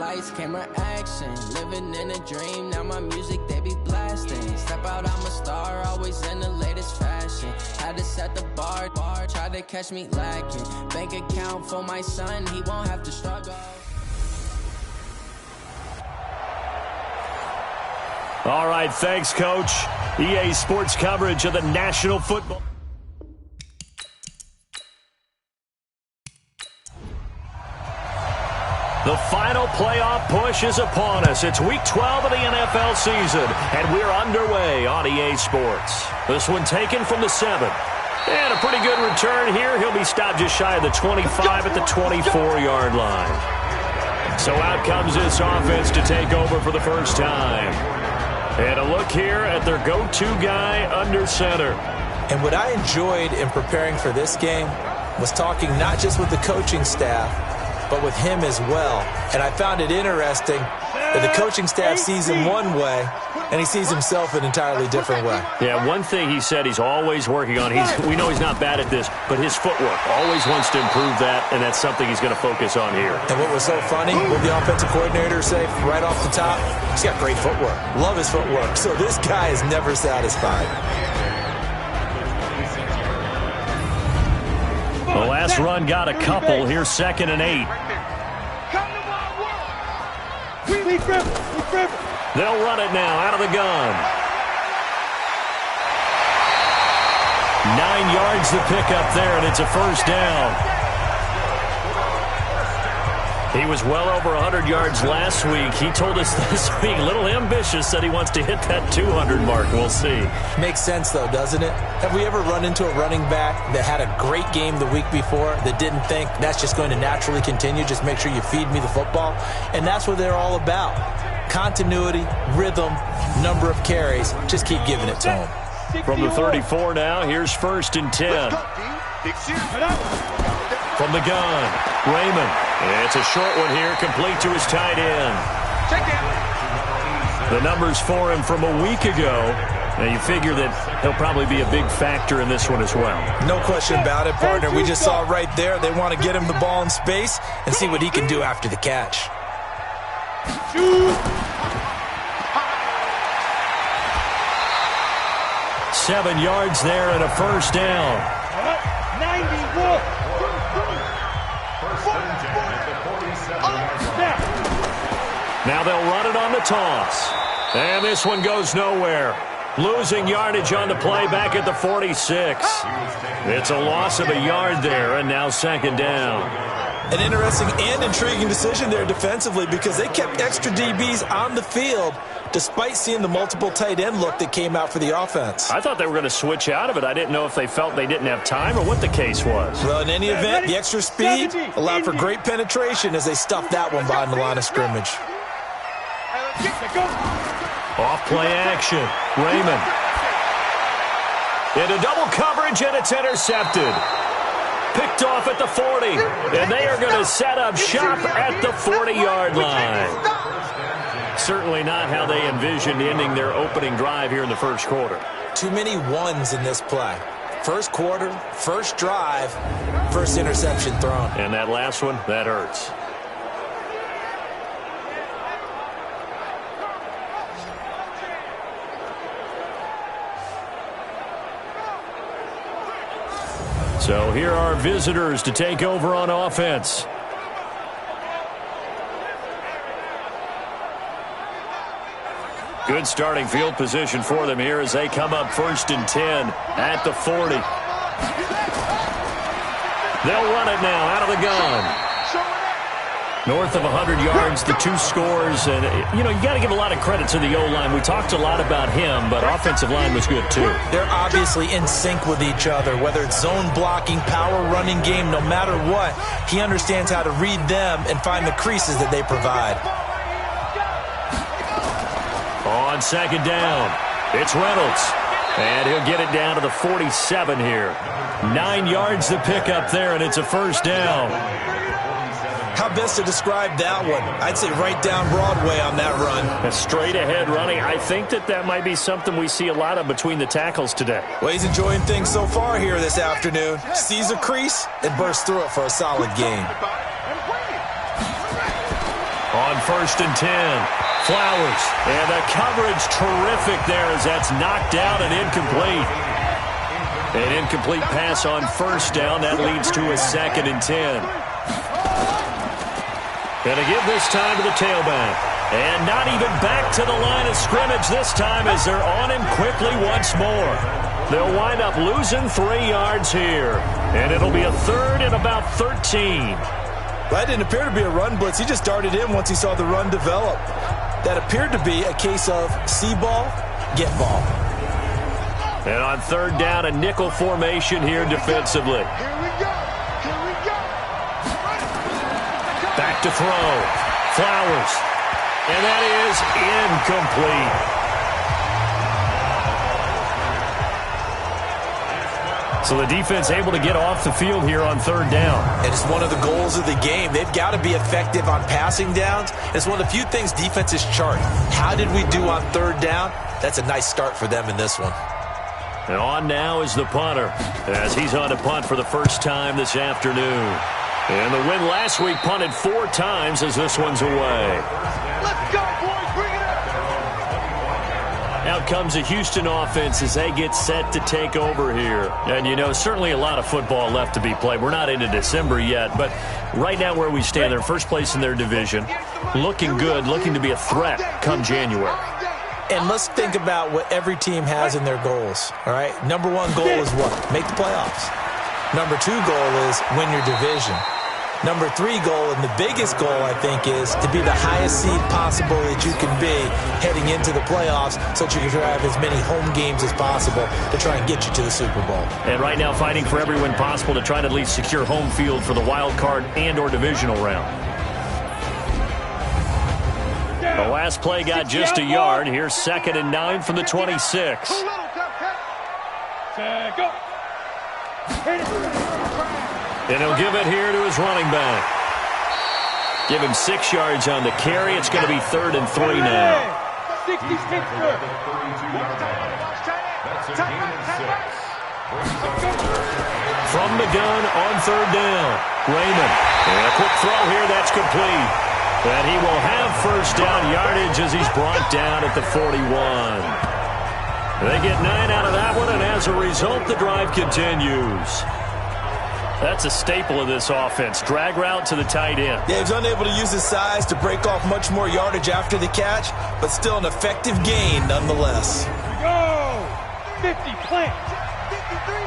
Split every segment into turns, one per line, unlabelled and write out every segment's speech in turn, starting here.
lights, camera action. Living in a dream, now my music they be blasting. Step out, I'm a star, always in the latest fashion. Had to set the bar, try to catch me lacking. Bank account for my son, he won't have to struggle.
All right, thanks, Coach. EA Sports coverage of the National Football. The final playoff push is upon us. It's Week 12 of the NFL season, and we're underway on EA Sports. This one taken from the 7. And a pretty good return here. He'll be stopped just shy of the 25 at the 24-yard line. So out comes this offense to take over for the first time. And a look here at their go-to guy under center.
And what I enjoyed in preparing for this game was talking not just with the coaching staff, but with him as well. And I found it interesting that the coaching staff sees him one way, and he sees himself an entirely different way.
Yeah, one thing he said he's always working on. We know he's not bad at this, but his footwork, always wants to improve that, and that's something he's going to focus on here.
And what was so funny, what the offensive coordinator say right off the top, he's got great footwork. Love his footwork. So this guy is never satisfied.
The last run got a couple. Here's 2nd and 8. They'll run it now out of the gun. 9 yards to pick up there, and it's a first down. He was well over 100 yards last week. He told us this week, a little ambitious, that he wants to hit that 200 mark. We'll see.
Makes sense, though, doesn't it? Have we ever run into a running back that had a great game the week before that didn't think that's just going to naturally continue? Just make sure you feed me the football. And that's what they're all about. Continuity, rhythm, number of carries. Just keep giving it to him.
From the 34 now, here's 1st and 10. From the gun, Raymond. It's a short one here, complete to his tight end. The numbers for him from a week ago. Now you figure that he'll probably be a big factor in this one as well.
No question about it, partner. We just saw it right there. They want to get him the ball in space and see what he can do after the catch.
7 yards there and a first down.
91.
Now they'll run it on the toss. And this one goes nowhere. Losing yardage on the play back at the 46. It's a loss of a yard there, and now 2nd down.
An interesting and intriguing decision there defensively because they kept extra DBs on the field despite seeing the multiple tight end look that came out for the offense.
I thought they were going to switch out of it. I didn't know if they felt they didn't have time or what the case was.
Well, in any event, the extra speed allowed for great penetration as they stuffed that one behind the line of scrimmage.
Off play action. Raymond. Into double coverage, and it's intercepted. Picked off at the 40. And they are going to set up shop at the 40-yard line. Certainly not how they envisioned ending their opening drive here in the first quarter.
Too many ones in this play. First quarter, first drive, first interception thrown.
And that last one, that hurts. So here are visitors to take over on offense. Good starting field position for them here as they come up 1st and 10 at the 40. They'll run it now out of the gun. North of 100 yards, the 2 scores. And, you know, you got to give a lot of credit to the O-line. We talked a lot about him, but offensive line was good too.
They're obviously in sync with each other, whether it's zone blocking, power running game, no matter what. He understands how to read them and find the creases that they provide.
On 2nd down, it's Reynolds. And he'll get it down to the 47 here. 9 yards to pick up there, and it's a first down.
How best to describe that one? I'd say right down Broadway on that run.
A straight ahead running. I think that might be something we see a lot of between the tackles today.
Well, he's enjoying things so far here this afternoon. Sees a crease and bursts through it for a solid gain.
On 1st and 10. Flowers. And the coverage terrific there as that's knocked out and incomplete. An incomplete pass on 1st down. That leads to a 2nd and 10. Going to give this time to the tailback. And not even back to the line of scrimmage this time as they're on him quickly once more. They'll wind up losing 3 yards here. And it'll be a 3rd and about 13.
That didn't appear to be a run blitz. He just darted in once he saw the run develop. That appeared to be a case of see ball, get ball.
And on 3rd down, a nickel formation here defensively.
Here we go. Here we go.
Back to throw. Flowers. And that is incomplete. So the defense able to get off the field here on 3rd down.
And it's one of the goals of the game. They've got to be effective on passing downs. It's one of the few things defenses chart. How did we do on 3rd down? That's a nice start for them in this one.
And on now is the punter as he's on to punt for the first time this afternoon. And the win last week punted 4 times as this one's away.
Let's go, boys. Bring it up.
Out comes the Houston offense as they get set to take over here. And, you know, certainly a lot of football left to be played. We're not into December yet, but right now where we stand, they're first place in their division. Looking good, looking to be a threat come January.
And let's think about what every team has in their goals, all right? Number 1 goal is what? Make the playoffs. Number 2 goal is win your division. Number 3 goal, and the biggest goal, I think, is to be the highest seed possible that you can be heading into the playoffs so that you can have as many home games as possible to try and get you to the Super Bowl.
And right now fighting for every win possible to try to at least secure home field for the wild card and or divisional round. The last play got just a yard. Here's 2nd and 9 from the 26.
Go.
And he'll give it here to his running back. Give him 6 yards on the carry. It's going to be 3rd and 3 now.
66
From the gun on 3rd down. Raymond. And a quick throw here. That's complete. And he will have 1st down yardage as he's brought down at the 41. They get 9 out of that one, and as a result, the drive continues. That's a staple of this offense. Drag route to the tight end.
Yeah, he's unable to use his size to break off much more yardage after the catch, but still an effective gain nonetheless.
Go. 50 plant. 53.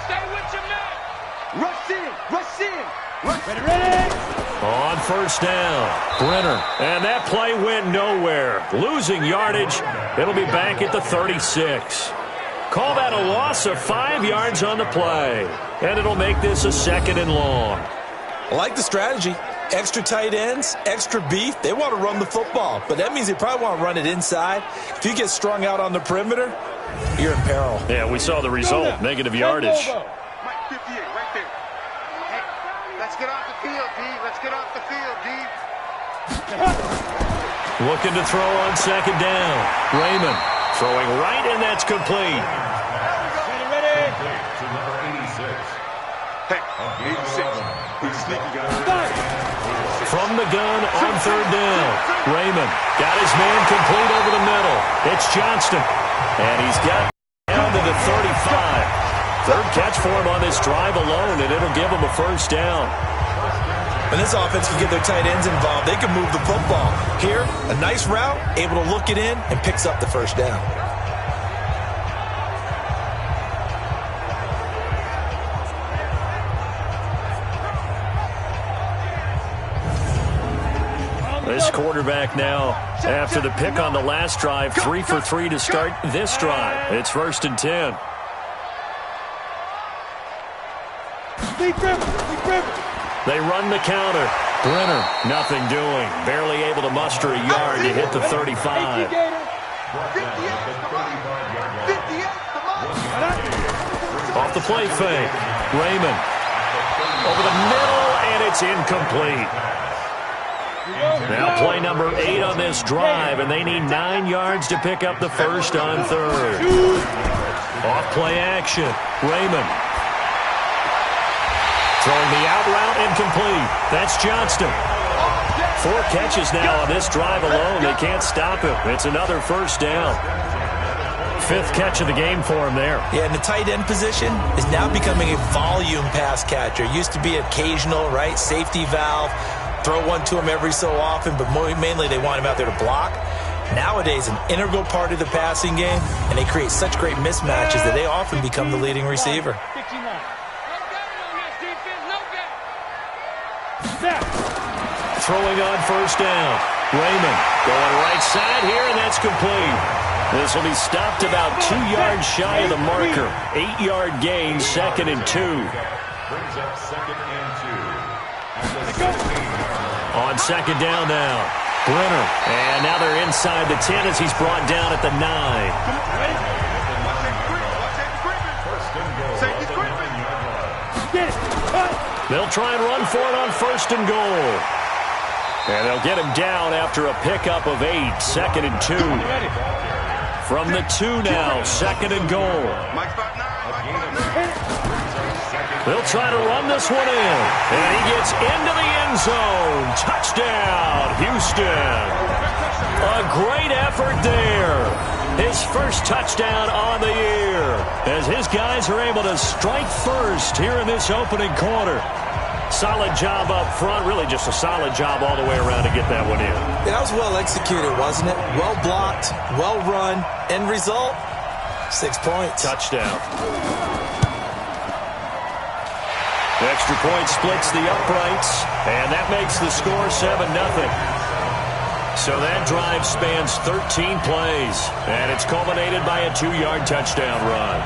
Stay with your man. Rush in. Rush in. Ready, ready.
On 1st down, Brenner. And that play went nowhere. Losing yardage. It'll be back at the 36. Call that a loss of 5 yards on the play. And it'll make this a 2nd and long.
I like the strategy. Extra tight ends, extra beef. They want to run the football, but that means they probably want to run it inside. If you get strung out on the perimeter, you're in peril.
Yeah, we saw the result. Negative yardage.
Mike 58 right there. Hey, let's get off the field, D. Let's get off the field, D.
Looking to throw on 2nd down. Raymond throwing right, and that's complete.
Ready.
Hey, 86. He's sneaky, guys.
From the gun on 3rd down. Raymond got his man complete over the middle. It's Johnston. And he's got down to the 35. 3rd catch for him on this drive alone, and it'll give him a 1st down.
When this offense can get their tight ends involved, they can move the football. Here, a nice route, able to look it in, and picks up the 1st down.
This quarterback now, after the pick on the last drive, 3 for 3 to start this drive. It's 1st and 10. They run the counter. Brenner, nothing doing. Barely able to muster a yard to hit the 35. Off the play fake. Raymond. Over the middle, and it's incomplete. Now play number 8 on this drive, and they need 9 yards to pick up the 1st on 3rd. Off play action. Raymond. Throwing the out route incomplete. That's Johnston. 4 catches now on this drive alone. They can't stop him. It's another first down. 5th catch of the game for him there.
Yeah, and the tight end position is now becoming a volume pass catcher. Used to be occasional, right? Safety valve. Throw one to him every so often, but mainly they want him out there to block. Nowadays, an integral part of the passing game, and they create such great mismatches that they often become the leading receiver.
Throwing on first down. Raymond going right side here, and that's complete. This will be stopped about 2 yards shy of the marker. 8-yard gain, 2nd and 2.
Brings up 2nd and 2.
On 2nd down now. Brenner. And now they're inside the 10 as he's brought down at the 9. They'll try and run for it on 1st and goal. And they'll get him down after a pickup of 8. 2nd and 2. From the 2 now, 2nd and goal. They'll try to run this one in. And he gets into the end zone. Touchdown, Houston. A great effort there. His first touchdown on the year. As his guys are able to strike first here in this opening quarter. Solid job up front. Really just a solid job all the way around to get that one in.
That was well executed, wasn't it? Well blocked, well run. End result, 6 points.
Touchdown. The extra point splits the uprights, and that makes the score 7-0. So that drive spans 13 plays, and it's culminated by a 2-yard touchdown run.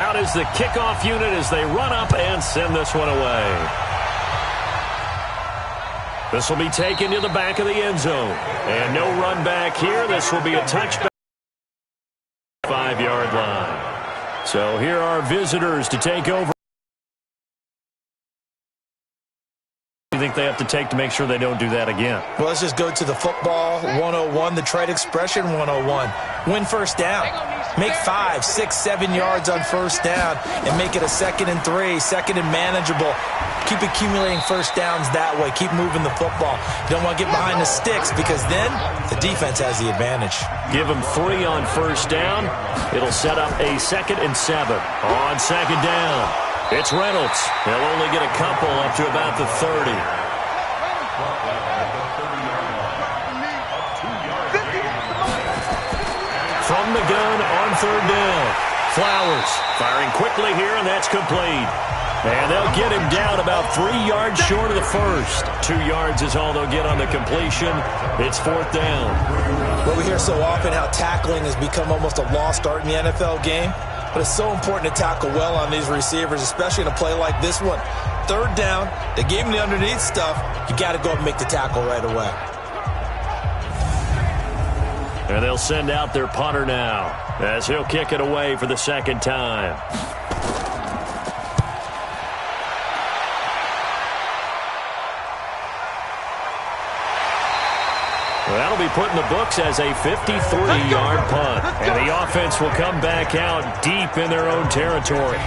Out is the kickoff unit as they run up and send this one away. This will be taken to the back of the end zone. And no run back here. This will be a touchback. 5-yard line. So here are visitors to take over. What do you think they have to take to make sure they don't do that again?
Well, let's just go to the football 101, the trade expression 101. Win first down. Make 5, 6, 7 yards on first down and make it a 2nd and 3, 2nd and manageable. Keep accumulating first downs that way. Keep moving the football. You don't want to get behind the sticks because then the defense has the advantage.
Give them 3 on first down. It'll set up a 2nd and 7. On 2nd down, it's Reynolds. They'll only get a couple up to about the 30. From the gun on 3rd down. Flowers firing quickly here, and that's complete. And they'll get him down about 3 yards short of the first. 2 yards is all they'll get on the completion. It's 4th down.
Well, we hear so often how tackling has become almost a lost art in the NFL game. But it's so important to tackle well on these receivers, especially in a play like this one. 3rd down, they gave him the underneath stuff. You got to go and make the tackle right away.
And they'll send out their punter now as he'll kick it away for the 2nd time. Well, that'll be put in the books as a 53-yard punt. And the offense will come back out deep in their own territory.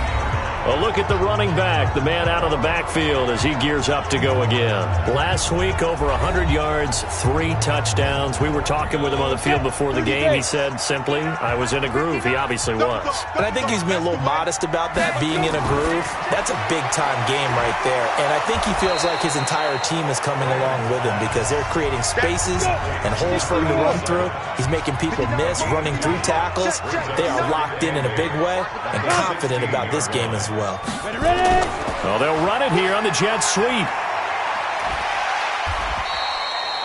A look at the running back, the man out of the backfield as he gears up to go again. Last week, over 100 yards, 3 touchdowns. We were talking with him on the field before the game. He said simply, I was in a groove. He obviously was.
And I think he's been a little modest about that, being in a groove. That's a big-time game right there. And I think he feels like his entire team is coming along with him because they're creating spaces and holes for him to run through. He's making people miss, running through tackles. They are locked in a big way and confident about this game as well.
Well, they'll run it here on the jet sweep.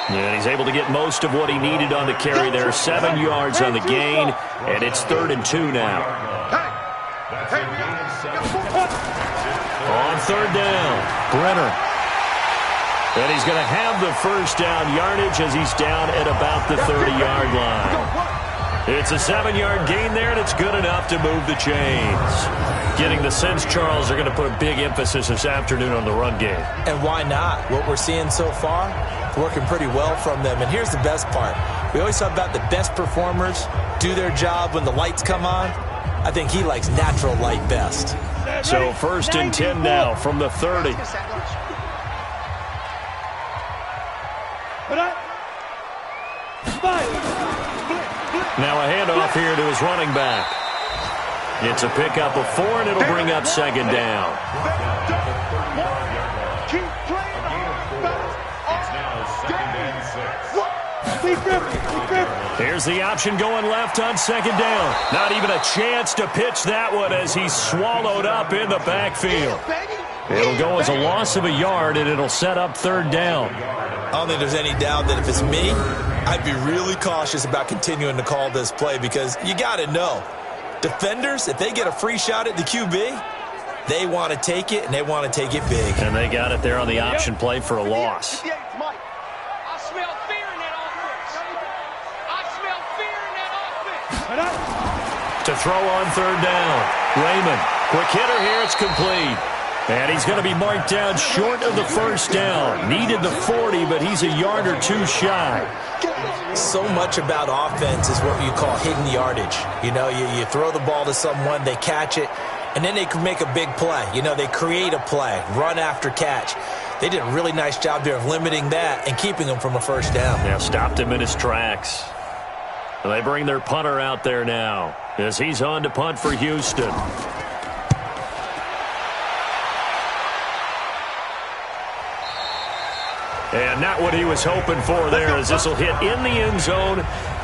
And he's able to get most of what he needed on the carry there. 7 yards on the gain, and it's 3rd and 2 now. On 3rd down, Brenner. And he's going to have the first down yardage as he's down at about the 30-yard line. It's a 7-yard gain there, and it's good enough to move the chains. Getting the sense, Charles, they're going to put a big emphasis this afternoon on the run game.
And why not? What we're seeing so far, working pretty well from them. And here's the best part. We always talk about the best performers do their job when the lights come on. I think he likes natural light best.
So 1st and 10 now from the 30. Now a handoff here to his running back. It's a pickup of 4, and it'll bring up 2nd down.
Keep playing
It's now 2nd and 6.
Here's the option going left on 2nd down. Not even a chance to pitch that one as he's swallowed up in the backfield. It'll go as a loss of a yard, and it'll set up 3rd down.
I don't think there's any doubt that if it's me, I'd be really cautious about continuing to call this play because you got to know, defenders, if they get a free shot at the QB, they want to take it, and they want to take it big.
And they got it there on the option play for a loss.
I smell fear in that offense. I smell fear in that offense.
To throw on 3rd down. Raymond, quick hitter here, it's complete. And he's going to be marked down short of the 1st down. Needed the 40, but he's a yard or 2 shy.
So much about offense is what you call hidden yardage. You know, you throw the ball to someone, they catch it, and then they can make a big play. You know, they create a play, run after catch. They did a really nice job there of limiting that and keeping him from a 1st down.
Yeah, stopped him in his tracks. They bring their punter out there now as he's on to punt for Houston. And not what he was hoping for there, as this will hit in the end zone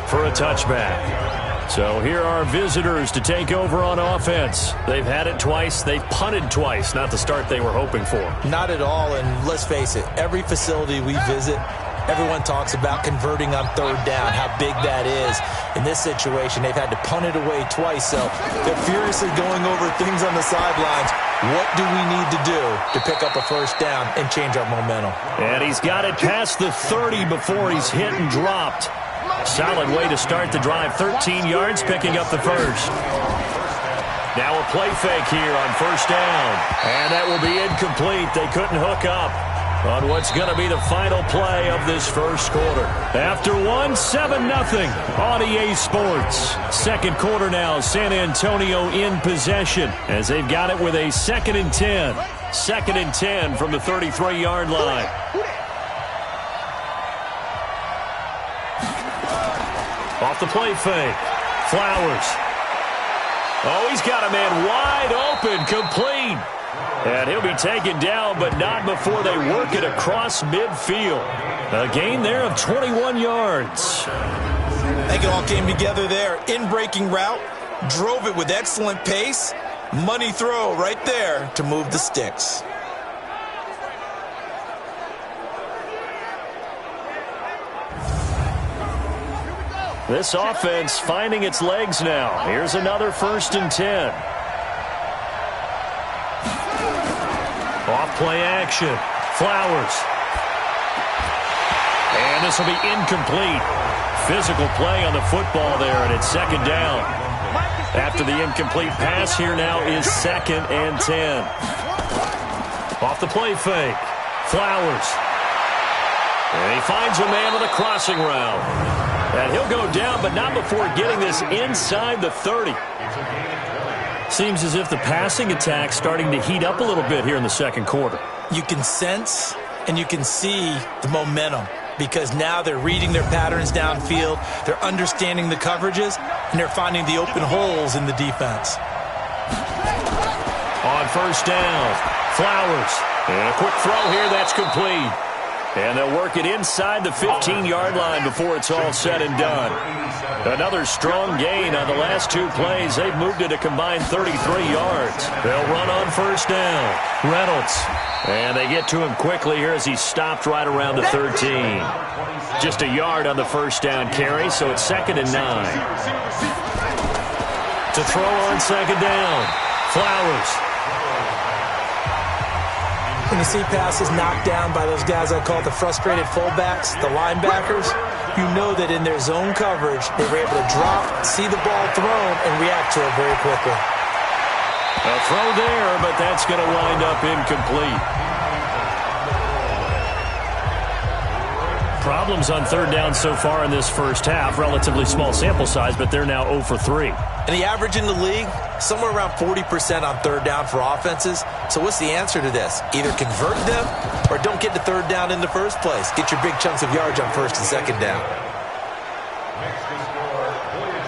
for a touchback. So here are visitors to take over on offense. They've had it twice. They've punted twice. Not the start they were hoping for.
Not at all, and let's face it, every facility we visit, everyone talks about converting on 3rd down, how big that is. In this situation, they've had to punt it away twice, so they're furiously going over things on the sidelines. What do we need to do to pick up a 1st down and change our momentum?
And he's got it past the 30 before he's hit and dropped. Solid way to start the drive. 13 yards, picking up the 1st. Now a play fake here on 1st down. And that will be incomplete. They couldn't hook up on what's going to be the final play of this 1st quarter. After 7-0 on EA Sports. 2nd quarter now, San Antonio in possession as they've got it with a 2nd and 10. 2nd and 10 from the 33-yard line. Off the play fake. Flowers. Oh, he's got a man wide open, complete. And he'll be taken down, but not before they work it across midfield. A gain there of 21 yards.
I think it all came together there. In-breaking route, drove it with excellent pace. Money throw right there to move the sticks.
This offense finding its legs now. Here's another 1st and 10. Off play action. Flowers. And this will be incomplete. Physical play on the football there, and it's 2nd down. After the incomplete pass, here now is 2nd and 10. Off the play fake. Flowers. And he finds a man on a crossing route. And he'll go down, but not before getting this inside the 30. Seems as if the passing attack's starting to heat up a little bit here in the 2nd quarter.
You can sense and you can see the momentum because now they're reading their patterns downfield, they're understanding the coverages, and they're finding the open holes in the defense.
On 1st down, Flowers. And a quick throw here, that's complete. And they'll work it inside the 15-yard line before it's all said and done. Another strong gain on the last 2 plays. They've moved it a combined 33 yards. They'll run on 1st down. Reynolds. And they get to him quickly here as he stopped right around the 13. Just a yard on the 1st down carry, so it's 2nd and 9. To throw on 2nd down. Flowers.
When you see passes knocked down by those guys I call the frustrated fullbacks, the linebackers, you know that in their zone coverage, they were able to drop, see the ball thrown, and react to it very quickly.
A throw there, but that's going to wind up incomplete. Problems on third down so far in this first half. Relatively small sample size, but they're now 0 for 3.
And the average in the league, somewhere around 40% on third down for offenses. So what's the answer to this? Either convert them or don't get to third down in the first place. Get your big chunks of yards on first and second down.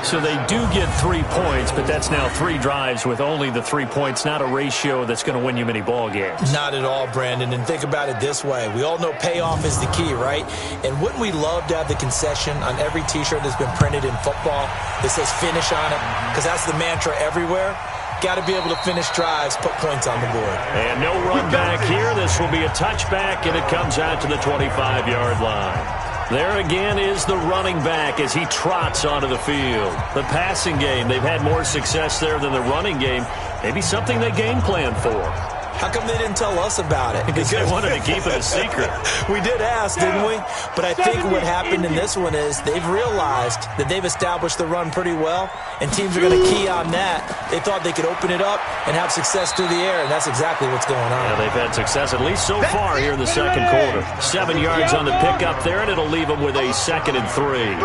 So they do get 3 points, but that's now 3 drives with only the 3 points. Not a ratio that's going to win you many ball games.
Not at all, Brandon. And think about it this way. We all know payoff is the key, right? And wouldn't we love to have the concession on every T-shirt that's been printed in football that says finish on it? Because that's the mantra everywhere. Got to be able to finish drives, put points on the board.
And no run back here. This will be a touchback, and it comes out to the 25-yard line. There again is the running back as he trots onto the field. The passing game, they've had more success there than the running game. Maybe something they game plan for.
How come they didn't tell us about it?
Because they wanted to keep it a secret.
We did ask, didn't we? But I think what happened in this one is they've realized that they've established the run pretty well, and teams are going to key on that. They thought they could open it up and have success through the air, and that's exactly what's going on.
Yeah, they've had success at least so far here in the second quarter. 7 yards on the pickup there, and it'll leave them with a 2nd and 3.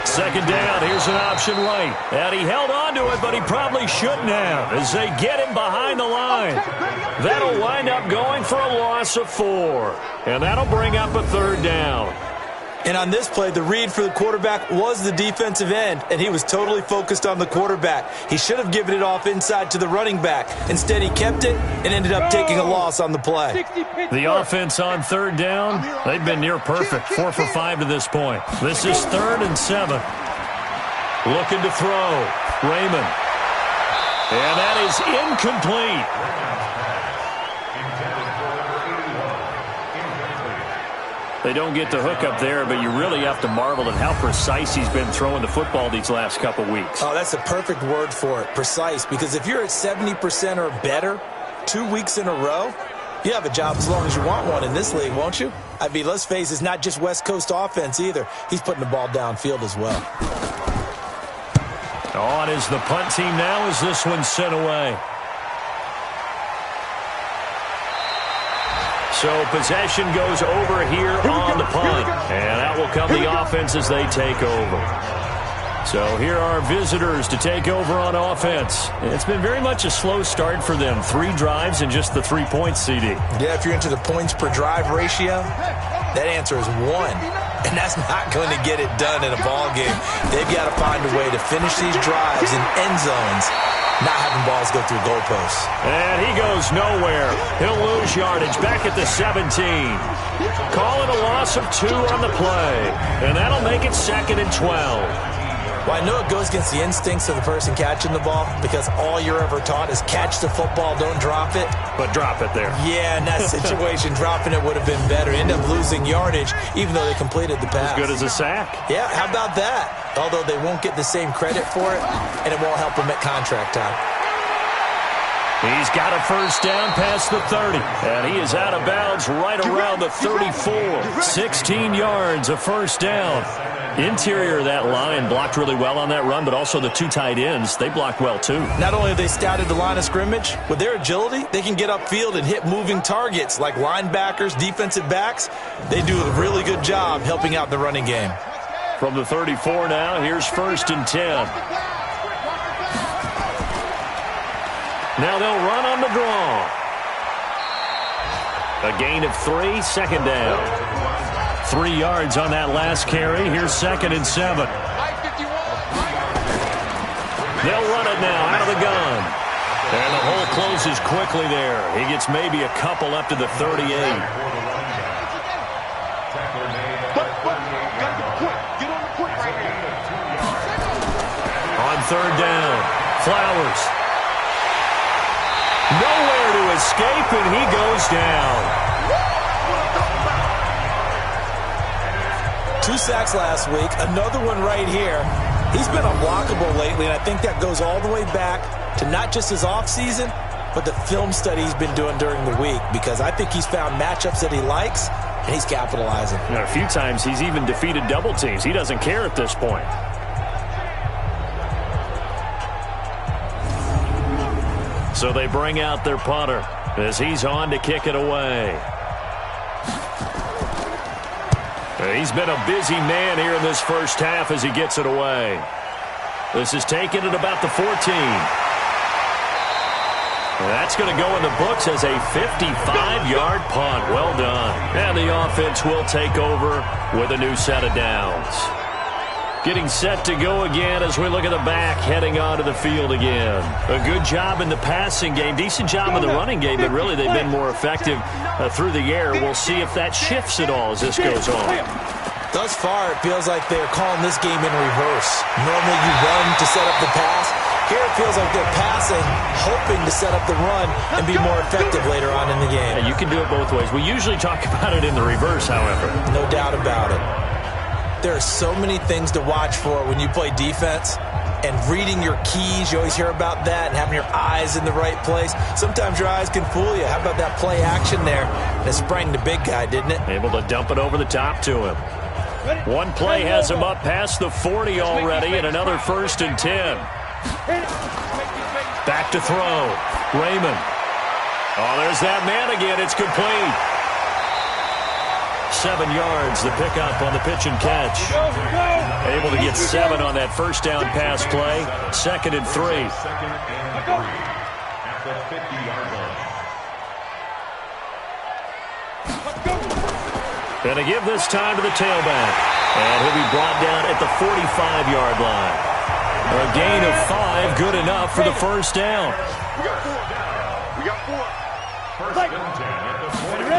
Second down, here's an option right. And he held on to it, but he probably shouldn't have as they get him behind the line. That'll wind up going for a loss of 4. And that'll bring up a 3rd down.
And on this play, the read for the quarterback was the defensive end, and he was totally focused on the quarterback. He should have given it off inside to the running back. Instead, he kept it and ended up taking a loss on the play.
The offense on 3rd down, they've been near perfect, 4 for 5 to this point. This is 3rd and 7. Looking to throw. Raymond. And that is incomplete. They don't get the hook up there, but you really have to marvel at how precise he's been throwing the football these last couple weeks.
Oh, that's a perfect word for it, precise, because if you're at 70% or better 2 weeks in a row, you have a job as long as you want one in this league, won't you? I mean, let's face it, it's not just West Coast offense either. He's putting the ball downfield as well.
On is the punt team now as this one's sent away. So possession goes over here on the punt. And out will come the offense as they take over. So here are visitors to take over on offense. It's been very much a slow start for them. 3 drives and just the 3 points, CD.
Yeah, if you're into the points per drive ratio, that answer is 1. And that's not going to get it done in a ball game. They've got to find a way to finish these drives in end zones, not having balls go through goalposts.
And he goes nowhere. He'll lose yardage back at the 17. Call it a loss of 2 on the play. And that'll make it 2nd and 12.
Well, I know it goes against the instincts of the person catching the ball because all you're ever taught is catch the football, don't drop it.
But drop it there.
Yeah, in that situation, dropping it would have been better. End up losing yardage even though they completed the pass.
As good as a sack.
Yeah, how about that? Although they won't get the same credit for it, and it won't help them at contract time.
He's got a first down past the 30. And he is out of bounds right around the 34. 16 yards, a first down. Interior of that line blocked really well on that run, but also the 2 tight ends, they blocked well too.
Not only have they scouted the line of scrimmage, with their agility, they can get upfield and hit moving targets like linebackers, defensive backs. They do a really good job helping out the running game.
From the 34 now, here's 1st and 10. Now they'll run on the draw. A gain of 3, 2nd down. 3 yards on that last carry. Here's 2nd and 7. They'll run it now out of the gun. And the hole closes quickly there. He gets maybe a couple up to the 38. On 3rd down, Flowers. Nowhere to escape, and he goes down.
2 sacks last week, another one right here. He's been unblockable lately, and I think that goes all the way back to not just his offseason, but the film study he's been doing during the week, because I think he's found matchups that he likes, and he's capitalizing.
And a few times he's even defeated double teams. He doesn't care at this point. So they bring out their punter as he's on to kick it away. He's been a busy man here in this first half as he gets it away. This is taken at about the 14. That's going to go in the books as a 55-yard punt. Well done. And the offense will take over with a new set of downs. Getting set to go again as we look at the back, heading onto the field again. A good job in the passing game, decent job in the running game, but really they've been more effective through the air. We'll see if that shifts at all as this goes on.
Thus far, it feels like they're calling this game in reverse. Normally you run to set up the pass. Here it feels like they're passing, hoping to set up the run and be more effective later on in the game.
Yeah, you can do it both ways. We usually talk about it in the reverse, however.
No doubt about it. There are so many things to watch for when you play defense. And reading your keys, you always hear about that, and having your eyes in the right place. Sometimes your eyes can fool you. How about that play action there? And it sprang the big guy, didn't it?
Able to dump it over the top to him. One play has him up past the 40 already, and another 1st and 10. Back to throw. Raymond. Oh, there's that man again. It's complete. 7 yards, the pickup on the pitch and catch. Able to get 7 on that first down pass play. 2nd and 3.
At the 50-yard line.
And to give this time to the tailback. And he'll be brought down at the 45-yard line. A gain of 5, good enough for the first down.
We got 4 down. We got 4.
First and 10 at the 40.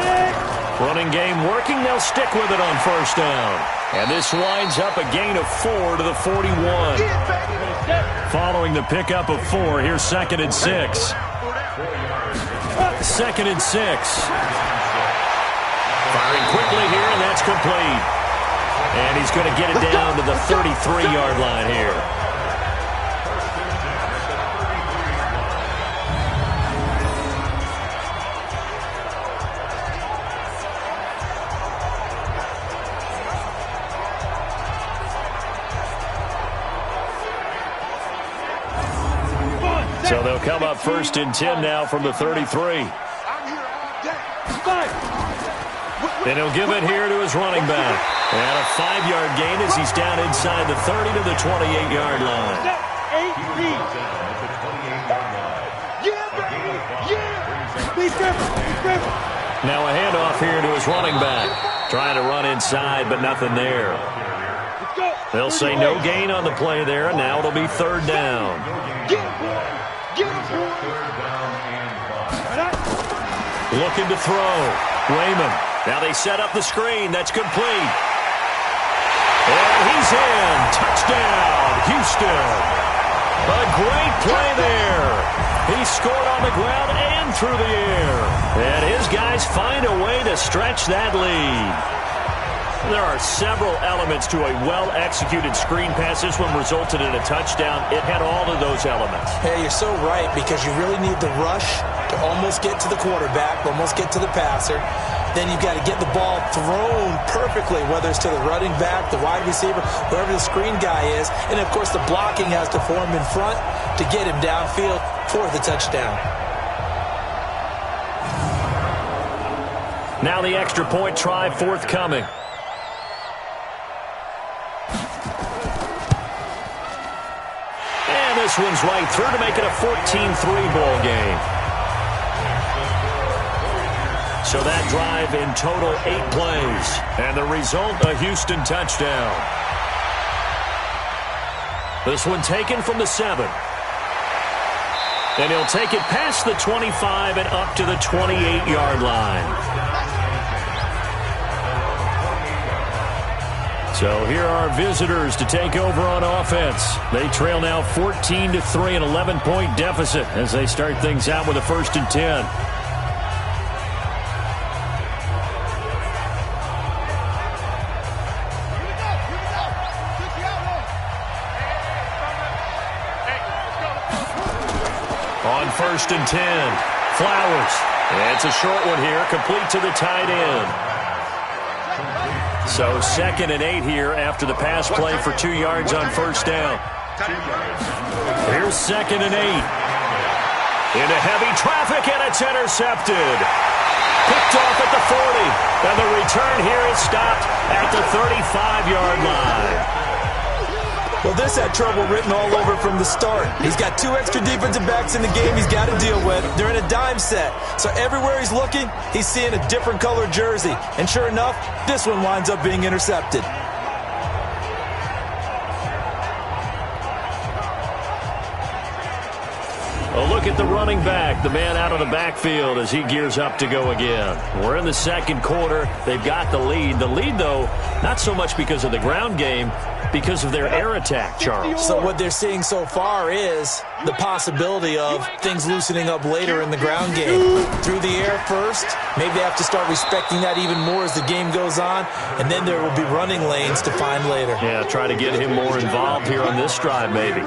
Running game working, they'll stick with it on first down. And this winds up a gain of 4 to the 41. Following the pickup of 4, here's 2nd and 6. 2nd and 6. Firing quickly here, and that's complete. And he's going to get it down to the 33-yard line here. So they'll come up 1st and 10 now from the 33. And he'll give it here to his running back. And a 5-yard gain as he's down inside the 30 to the 28-yard line. Now a handoff here to his running back. Trying to run inside, but nothing there. They'll say no gain on the play there, and now it'll be 3rd down. Looking to throw. Raymond. Now they set up the screen. That's complete. And he's in. Touchdown, Houston. A great play there. He scored on the ground and through the air. And his guys find a way to stretch that lead. There are several elements to a well-executed screen pass. This one resulted in a touchdown. It had all of those elements.
Hey, you're so right, because you really need the rush to almost get to the quarterback, almost get to the passer. Then you've got to get the ball thrown perfectly, whether it's to the running back, the wide receiver, whoever the screen guy is. And, of course, the blocking has to form in front to get him downfield for the touchdown.
Now the extra point try forthcoming. And this one's right through to make it a 14-3 ball game. So that drive in total 8 plays. And the result, a Houston touchdown. This one taken from the 7. And he'll take it past the 25 and up to the 28-yard line. So here are visitors to take over on offense. They trail now 14-3, an 11-point deficit as they start things out with a 1st and 10. On 1st and 10, Flowers. And it's a short one here, complete to the tight end. So 2nd and 8 here after the pass play for 2 yards on first down. Here's 2nd and 8. Into heavy traffic, and it's intercepted. Picked off at the 40, and the return here is stopped at the 35-yard line.
Well, this had trouble written all over from the start. He's got 2 extra defensive backs in the game he's got to deal with. They're in a dime set. So everywhere he's looking, he's seeing a different color jersey. And sure enough, this one winds up being intercepted.
A look at the running back, the man out of the backfield as he gears up to go again. We're in the second quarter. They've got the lead. The lead, though, not so much because of the ground game, because of their air attack, Charles.
So what they're seeing so far is the possibility of things loosening up later in the ground game. Through the air first, maybe they have to start respecting that even more as the game goes on, and then there will be running lanes to find later.
Yeah, try to get him more involved here on this drive, maybe.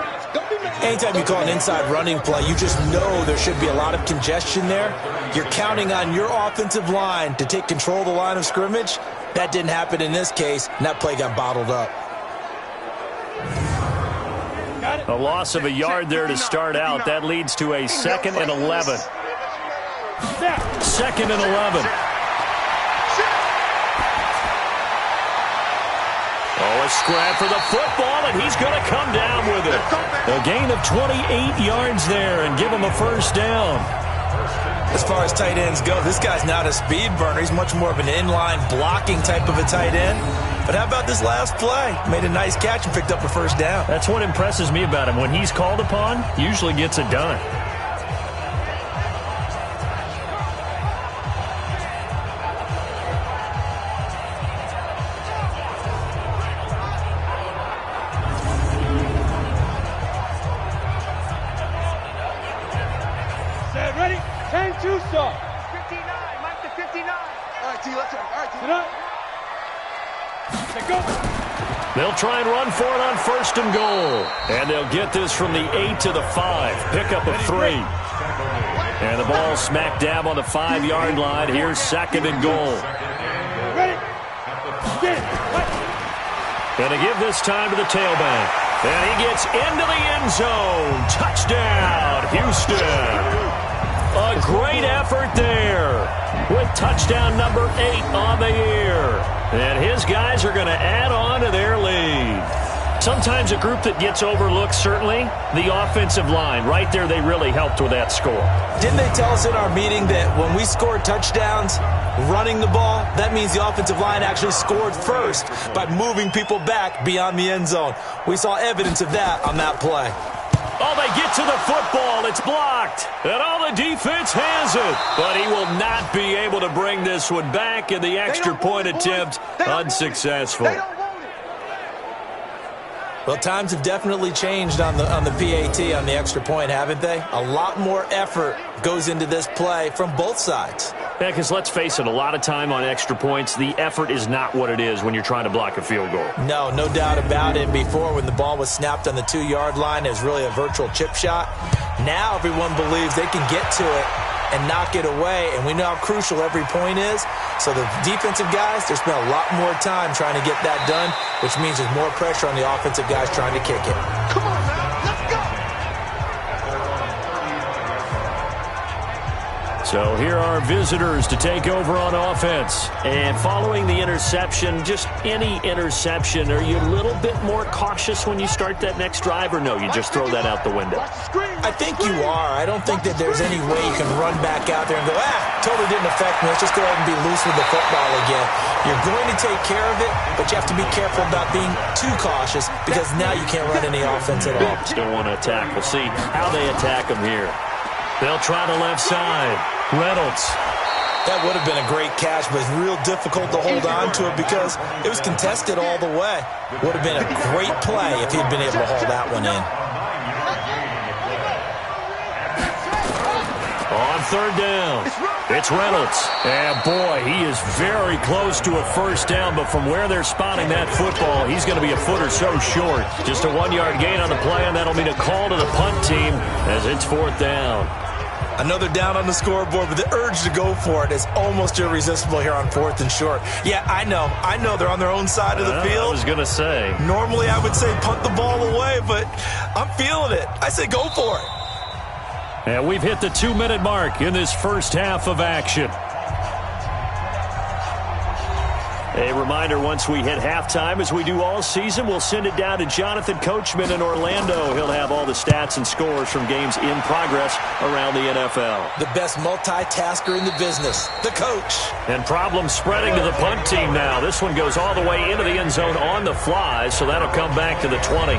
Anytime you call an inside running play, you just know there should be a lot of congestion there. You're counting on your offensive line to take control of the line of scrimmage. That didn't happen in this case, and that play got bottled up.
A loss of a yard there to start out. That leads to a 2nd and 11. 2nd and 11. Oh, a scrap for the football, and he's going to come down with it. A gain of 28 yards there and give him a first down.
As far as tight ends go, this guy's not a speed burner. He's much more of an inline blocking type of a tight end. But how about this last play? Made a nice catch and picked up a first down.
That's what impresses me about him. When he's called upon, usually gets it done.
Ready? 10-2 start. 59. Mike to 59. All right, T, let's go. All right, T. Sit up. Go.
They'll try and run for it on 1st and goal. And they'll get this from the 8 to the 5. Pickup of 3. And the ball smack dab on the 5-yard line. Here's 2nd and goal.
Ready?
Going to give this time to the tailback. And he gets into the end zone. Touchdown, Houston. A great effort there with touchdown number 8 on the year. And his guys are going to add on to their lead. Sometimes a group that gets overlooked, certainly, the offensive line. Right there, they really helped with that score.
Didn't they tell us in our meeting that when we scored touchdowns running the ball, that means the offensive line actually scored first by moving people back beyond the end zone? We saw evidence of that on that play.
Oh, they get to the football. It's blocked. And all the defense has it. But he will not be able to bring this one back, and the extra point attempt unsuccessful.
Well, times have definitely changed on the PAT, on the extra point, haven't they? A lot more effort goes into this play from both sides.
Yeah, because let's face it, a lot of time on extra points, the effort is not what it is when you're trying to block a field goal.
No doubt about it. Before, when the ball was snapped on the 2-yard line, it was really a virtual chip shot. Now everyone believes they can get to it and knock it away, and we know how crucial every point is. So the defensive guys, they spend a lot more time trying to get that done, which means there's more pressure on the offensive guys trying to kick it.
Come on, man. Let's go.
So here are visitors to take over on offense. And following the interception, just any interception, are you a little bit more cautious when you start that next drive, or no, you just throw that out the window?
I think you are. I don't think that there's any way you can run back out there and go, totally didn't affect me. Let's just go ahead and be loose with the football again. You're going to take care of it, but you have to be careful about being too cautious because now you can't run any offense at all.
Still want to attack. We'll see how they attack them here. They'll try the left side. Reynolds.
That would have been a great catch, but it's real difficult to hold on to it because it was contested all the way. Would have been a great play if he'd been able to haul that one in.
On 3rd down, it's Reynolds. And boy, he is very close to a first down, but from where they're spotting that football, he's going to be a foot or so short. Just a 1-yard gain on the play, and that'll mean a call to the punt team as it's 4th down.
Another down on the scoreboard, but the urge to go for it is almost irresistible here on 4th and short. Yeah, I know they're on their own side of the field.
I was going to say.
Normally I would say punt the ball away, but I'm feeling it. I say go for it.
And we've hit the 2-minute mark in this first half of action. A reminder, once we hit halftime, as we do all season, we'll send it down to Jonathan Coachman in Orlando. He'll have all the stats and scores from games in progress around the NFL.
The best multitasker in the business, the coach.
And problems spreading to the punt team now. This one goes all the way into the end zone on the fly, so that'll come back to the 20.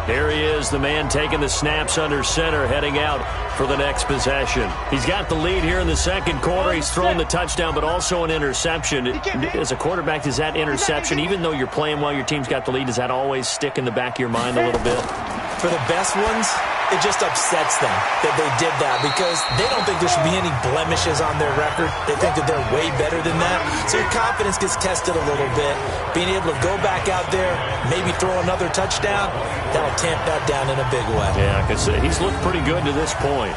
Here he is, the man taking the snaps under center, heading out for the next possession. He's got the lead here in the second quarter. He's thrown the touchdown, but also an interception. As a quarterback, does that interception, even though you're playing while your team's got the lead, does that always stick in the back of your mind a little bit?
For the best ones, it just upsets them that they did that because they don't think there should be any blemishes on their record. They think that they're way better than that. So your confidence gets tested a little bit. Being able to go back out there, maybe throw another touchdown, that'll tamp that down in a big way.
Yeah, because he's looked pretty good to this point.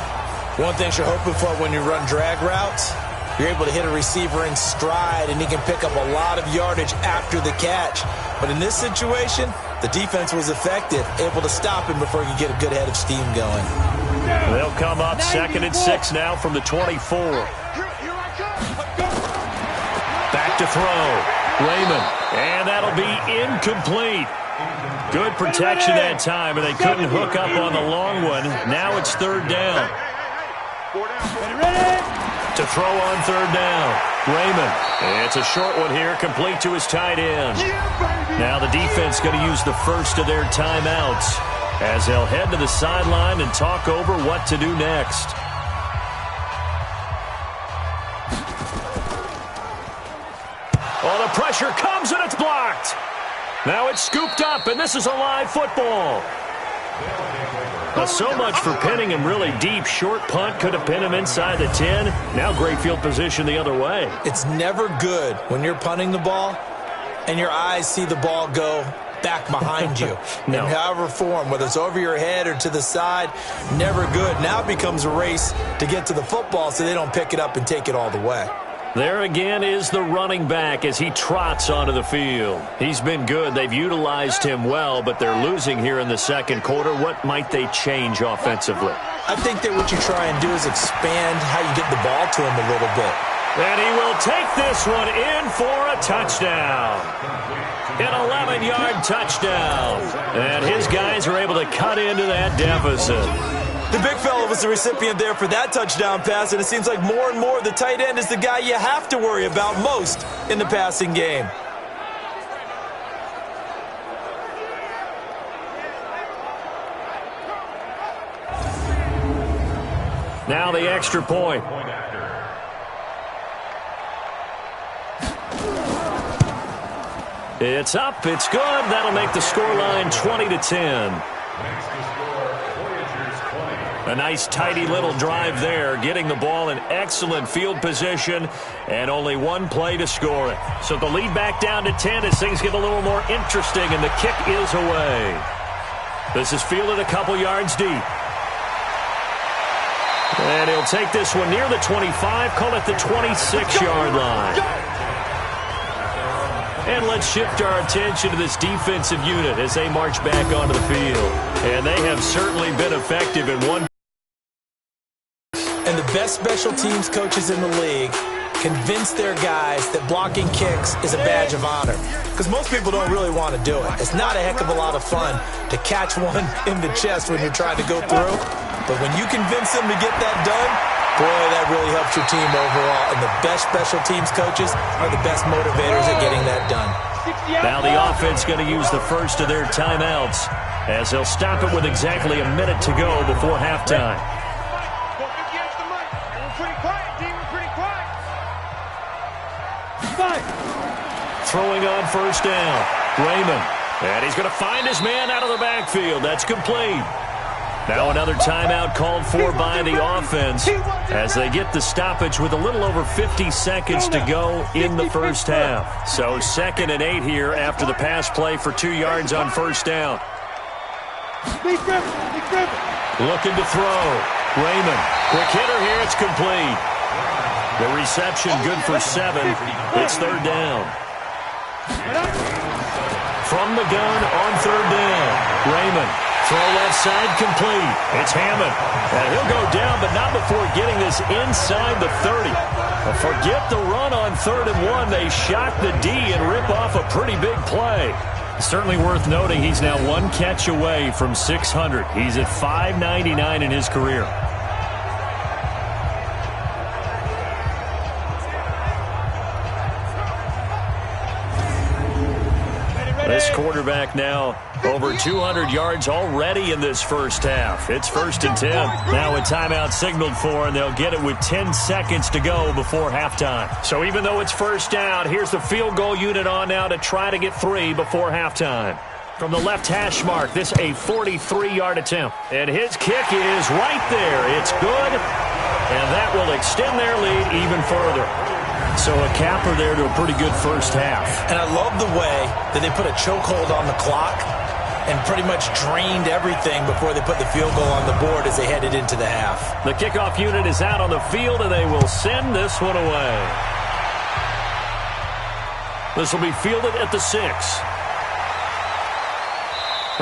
One thing you're hoping for when you run drag routes, you're able to hit a receiver in stride, and he can pick up a lot of yardage after the catch. But in this situation, the defense was effective, able to stop him before he could get a good head of steam going.
They'll come up 2nd and 6 now from the 24. Back to throw. Raymond. And that'll be incomplete. Good protection that time, and they couldn't hook up on the long one. Now it's 3rd down. To throw on 3rd down. Raymond. It's a short one here, complete to his tight end. Now the defense going to use the first of their timeouts as they'll head to the sideline and talk over what to do next. Oh, the pressure comes and it's blocked. Now it's scooped up, and this is a live football. So much for pinning him really deep. Short punt could have pinned him inside the 10. Now great field position the other way.
It's never good when you're punting the ball and your eyes see the ball go back behind you.
No.
In however form, whether it's over your head or to the side, never good. Now it becomes a race to get to the football so they don't pick it up and take it all the way.
There again is the running back as he trots onto the field. He's been good. They've utilized him well, but they're losing here in the second quarter. What might they change offensively?
I think that what you try and do is expand how you get the ball to him a little bit.
And he will take this one in for a touchdown. An 11-yard touchdown. And his guys are able to cut into that deficit.
The big fella was the recipient there for that touchdown pass, and it seems like more and more the tight end is the guy you have to worry about most in the passing game.
Now the extra point. It's up, it's good. That'll make the scoreline 20-10. A nice, tidy little drive there, getting the ball in excellent field position, and only one play to score it. So the lead back down to 10 as things get a little more interesting, and the kick is away. This is fielded a couple yards deep. And he'll take this one near the 25, call it the 26-yard line. And let's shift our attention to this defensive unit as they march back onto the field. And they have certainly been effective in one.
And the best special teams coaches in the league convince their guys that blocking kicks is a badge of honor. Because most people don't really want to do it. It's not a heck of a lot of fun to catch one in the chest when you're trying to go through. But when you convince them to get that done, boy, that really helps your team overall. And the best special teams coaches are the best motivators at getting that done.
Now the offense going to use the first of their timeouts as they'll stop it with exactly a minute to go before halftime. Throwing on first down, Raymond. And he's going to find his man out of the backfield. That's complete. Now another timeout called for by the offense as they get the stoppage with a little over 50 seconds to go in the first half. So 2nd and 8 here after the pass play for 2 yards on first down. Looking to throw. Raymond. Quick hitter here. It's complete. The reception good for 7. It's 3rd down. From the gun on 3rd down. Raymond Throw left side complete. It's Hammond. And he'll go down, but not before getting this inside the 30. Forget the run on 3rd and 1. They shock the D and rip off a pretty big play. Certainly worth noting he's now one catch away from 600. He's at 599 in his career. This quarterback now over 200 yards already in this first half. It's 1st and 10. Now a timeout signaled for, and they'll get it with 10 seconds to go before halftime. So even though it's first down, here's the field goal unit on now to try to get 3 before halftime. From the left hash mark, this a 43-yard attempt. And his kick is right there. It's good, and that will extend their lead even further. So a capper there to a pretty good first half.
And I love the way that they put a chokehold on the clock and pretty much drained everything before they put the field goal on the board as they headed into the half.
The kickoff unit is out on the field, and they will send this one away. This will be fielded at the 6.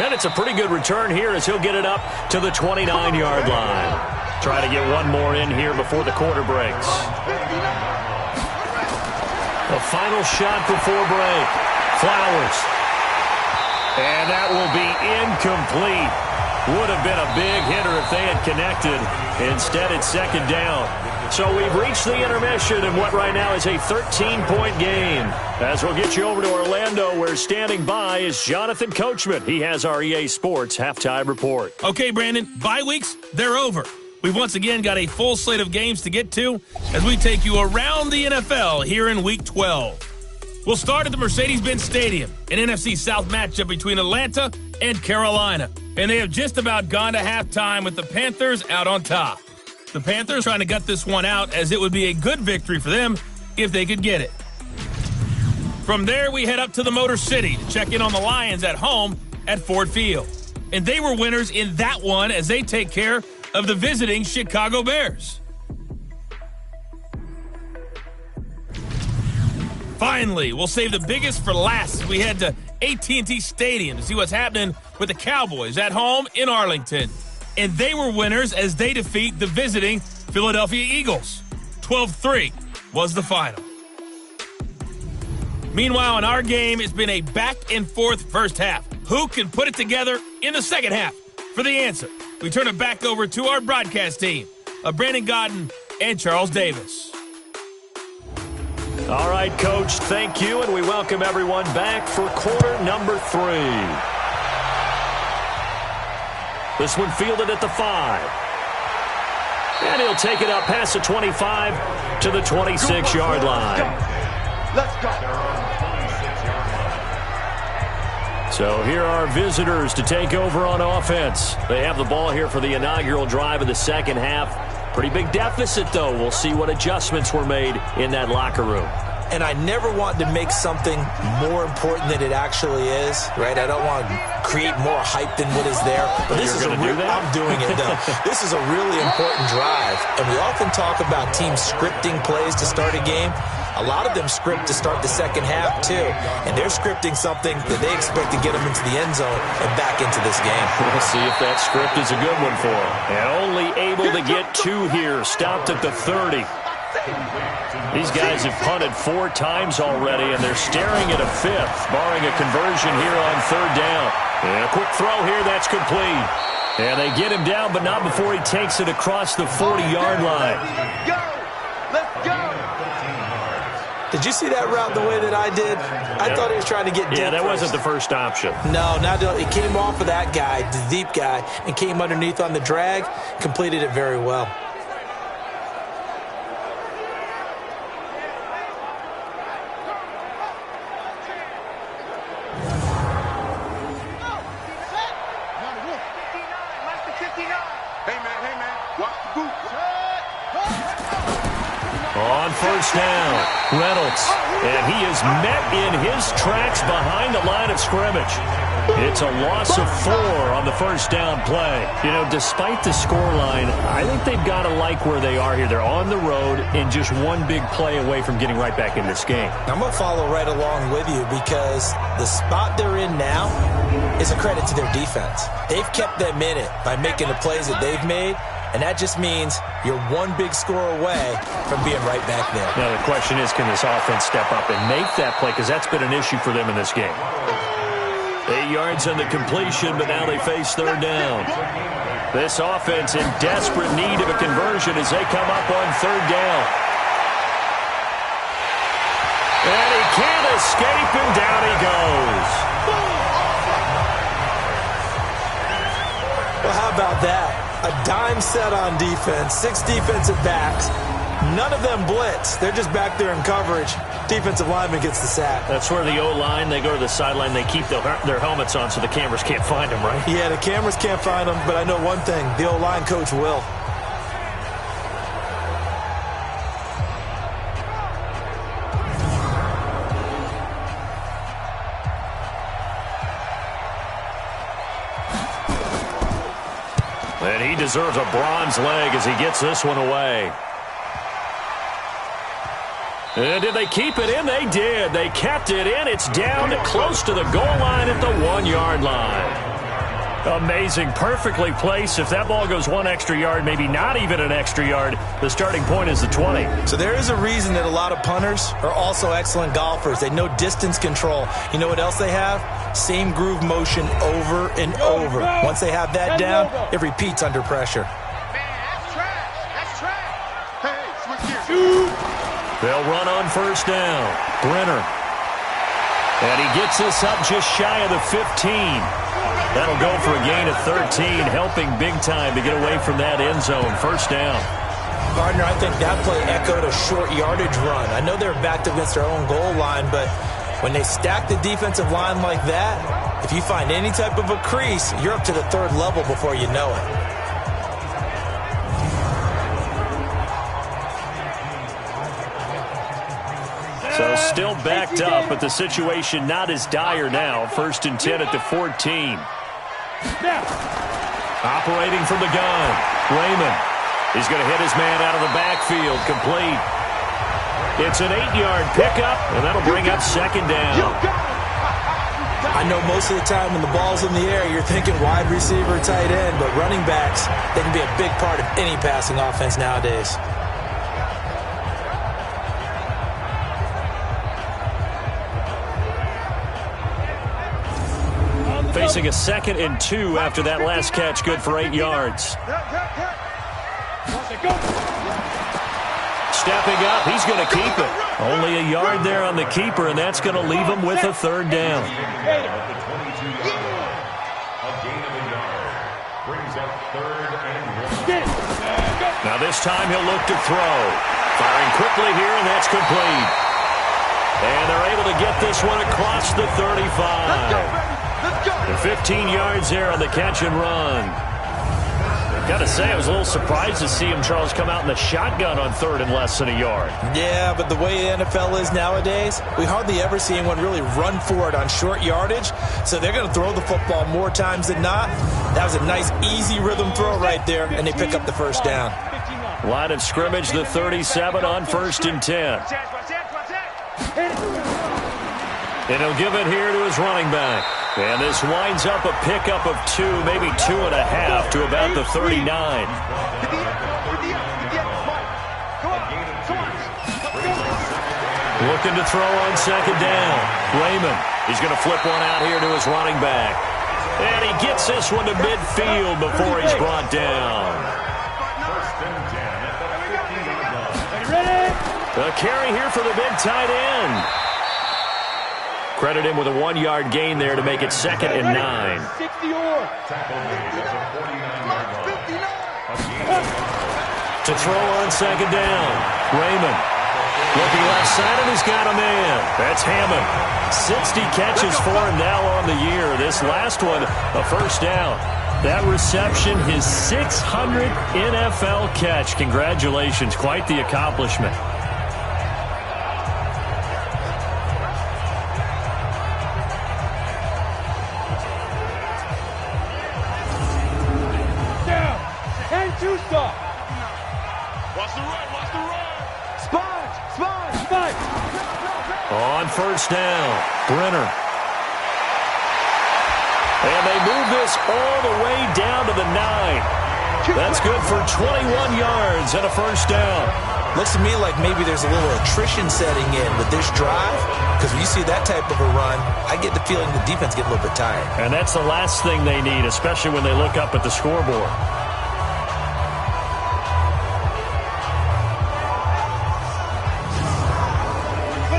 And it's a pretty good return here as he'll get it up to the 29-yard line. Try to get one more in here before the quarter breaks. The final shot before break. Flowers. And that will be incomplete. Would have been a big hitter if they had connected. Instead, it's 2nd down. So we've reached the intermission in what right now is a 13-point game. As we'll get you over to Orlando, where standing by is Jonathan Coachman. He has our EA Sports halftime report.
Okay, Brandon, bye weeks, they're over. We've once again got a full slate of games to get to as we take you around the NFL here in Week 12. We'll start at the Mercedes-Benz Stadium, an NFC South matchup between Atlanta and Carolina. And they have just about gone to halftime with the Panthers out on top. The Panthers trying to gut this one out as it would be a good victory for them if they could get it. From there, we head up to the Motor City to check in on the Lions at home at Ford Field. And they were winners in that one as they take care of the visiting Chicago Bears. Finally, we'll save the biggest for last as we head to AT&T Stadium to see what's happening with the Cowboys at home in Arlington. And they were winners as they defeat the visiting Philadelphia Eagles. 12-3 was the final. Meanwhile, in our game, it's been a back-and-forth first half. Who can put it together in the second half? For the answer, we turn it back over to our broadcast team of Brandon Godden and Charles Davis.
All right, Coach, thank you, and we welcome everyone back for quarter number 3. This one fielded at the 5. And he'll take it up past the 25 to the 26-yard line.
Let's go.
So here are visitors to take over on offense. They have the ball here for the inaugural drive of the second half. Pretty big deficit, though. We'll see what adjustments were made in that locker room.
And I never want to make something more important than it actually is, right? I don't want to create more hype than what is there. But this is I'm doing it, though. This is a really important drive. And we often talk about teams scripting plays to start a game. A lot of them script to start the second half, too. And they're scripting something that they expect to get them into the end zone and back into this game.
We'll see if that script is a good one for them. And only able to get 2 here. Stopped at the 30. These guys have punted 4 times already, and they're staring at a 5th, barring a conversion here on 3rd down. And a quick throw here, that's complete. And they get him down, but not before he takes it across the 40-yard line.
Go! Let's go!
Did you see that route the way that I did? I thought he was trying to get deep.
Yeah, that
first.
wasn't the first option.
No, it came off of that guy, the deep guy, and came underneath on the drag, completed it very well.
Hey, man, watch the boots.
On first down, Reynolds. And he is met in his tracks behind the line of scrimmage. It's a loss of 4 on the first down play. You know, despite the scoreline, I think they've got to like where they are here. They're on the road and just one big play away from getting right back in this game.
I'm going to follow right along with you because the spot they're in now is a credit to their defense. They've kept them in it by making the plays that they've made, and that just means you're one big score away from being right back there.
Now the question is, can this offense step up and make that play? Because that's been an issue for them in this game. 8 yards on the completion, but now they face third down. This offense in desperate need of a conversion as they come up on third down. And he can't escape, and down he goes.
Well, how about that? A dime set on defense, 6 defensive backs. None of them blitz. They're just back there in coverage. Defensive lineman gets the sack.
That's where the O-line, they go to the sideline, they keep their helmets on so the cameras can't find them, right?
Yeah, the cameras can't find them, but I know one thing. The O-line coach will.
And he deserves a bronze leg as he gets this one away. And did they keep it in? They did. They kept it in. It's down close to the goal line at the 1-yard line. Amazing. Perfectly placed. If that ball goes 1 extra yard, maybe not even an extra yard, the starting point is the 20.
So there is a reason that a lot of punters are also excellent golfers. They know distance control. You know what else they have? Same groove motion over and over. Once they have that down, it repeats under pressure.
Man, that's trash. That's trash. Hey, switch gears.
They'll run on first down. Brenner. And he gets this up just shy of the 15. That'll go for a gain of 13, helping big time to get away from that end zone. First down.
Gardner, I think that play echoed a short yardage run. I know they're backed against their own goal line, but when they stack the defensive line like that, if you find any type of a crease, you're up to the 3rd level before you know it.
So still backed up, but the situation not as dire now. 1st and 10 at the 14. Operating from the gun, Raymond. He's going to hit his man out of the backfield, complete. It's an 8-yard pickup, and that'll bring up 2nd down.
I know most of the time when the ball's in the air, you're thinking wide receiver, tight end, but running backs, they can be a big part of any passing offense nowadays.
Facing a 2nd and 2 after that last catch, good for 8 yards. Stepping up, he's going to keep it. Only a yard there on the keeper, and that's going to leave him with a 3rd down. Now this time he'll look to throw. Firing quickly here, and that's complete. And they're able to get this one across the 35. 15 yards there on the catch and run. Got to say, I was a little surprised to see him, Charles, come out in the shotgun on 3rd and less than a yard.
Yeah, but the way the NFL is nowadays, we hardly ever see anyone really run for it on short yardage. So they're going to throw the football more times than not. That was a nice, easy rhythm throw right there, and they pick up the 1st down.
Line of scrimmage, the 37 on 1st and 10. And he'll give it here to his running back. And this winds up a pickup of 2, maybe 2.5 to about the 39. Looking to throw on 2nd down. Raymond, he's going to flip one out here to his running back. And he gets this one to midfield before he's brought down. A carry here for the big tight end. Credit him with a 1-yard gain there to make it 2nd and 9. To throw on 2nd down. Raymond looking left side, and he's got a man. That's Hammond. 60 catches for him now on the year. This last one, a 1st down. That reception, his 600th NFL catch. Congratulations. Quite the accomplishment.
stop. Watch the run, watch the run. Sponge.
On first down, Brenner. And they move this all the way down to the 9. That's good for 21 yards and a first down.
Looks to me like maybe there's a little attrition setting in with this drive, because when you see that type of a run, I get the feeling the defense get a little bit tired.
And that's the last thing they need, especially when they look up at the scoreboard.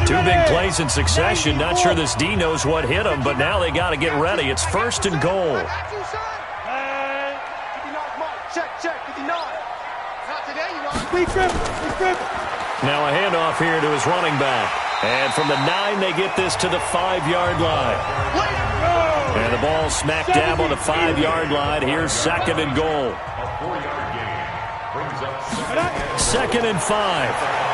Two big plays in succession. Not sure this D knows what hit him, but now they got to get ready. It's first and goal. Now a handoff here to his running back. And from the 9, they get this to the 5-yard line. And the ball smack dab on the 5-yard line. Here's second and goal. Second and 5.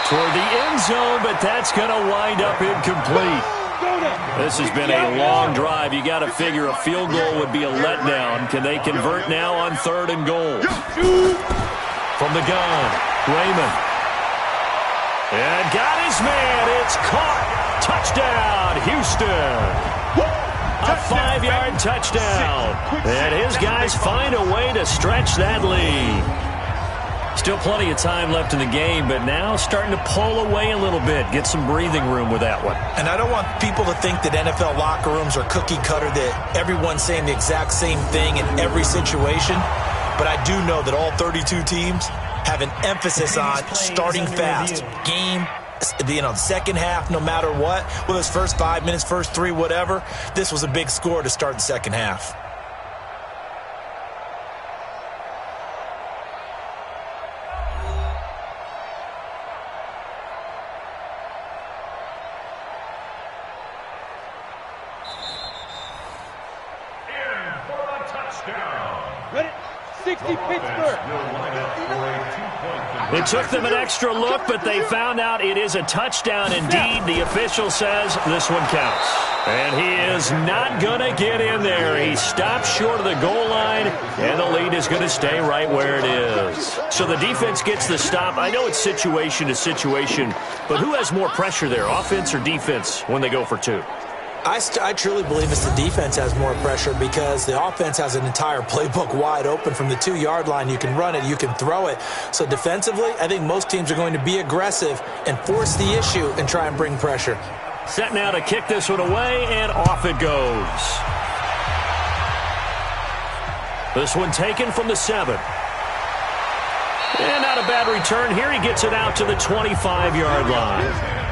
Toward the end zone, but that's going to wind up incomplete. This has been a long drive. You got to figure a field goal would be a letdown. Can they convert now on third and goal? From the gun, Raymond. And got his man. It's caught. Touchdown, Houston. A 5-yard touchdown. And his guys find a way to stretch that lead. Still plenty of time left in the game, but now starting to pull away a little bit. Get some breathing room with that one. And I don't want people to think that NFL locker rooms are cookie cutter, that everyone's saying the exact same thing in every situation. But I do know that all 32 teams have an emphasis on starting fast. Game, second half, no matter what. Whether it's first 5 minutes, first 3, whatever. This was a big score to start the second half. It took them an extra look, but they found out it is a touchdown indeed. The official says this one counts. And he is not going to get in there. He stopped short of the goal line, and the lead is going to stay right where it is. So the defense gets the stop. I know it's situation to situation, but who has more pressure there, offense or defense, when they go for 2?
I truly believe it's the defense has more pressure, because the offense has an entire playbook wide open from the 2-yard line. You can run it, you can throw it. So defensively, I think most teams are going to be aggressive and force the issue and try and bring pressure.
Set now to kick this one away, and off it goes. This one taken from the 7. And not a bad return here. He gets it out to the 25-yard line.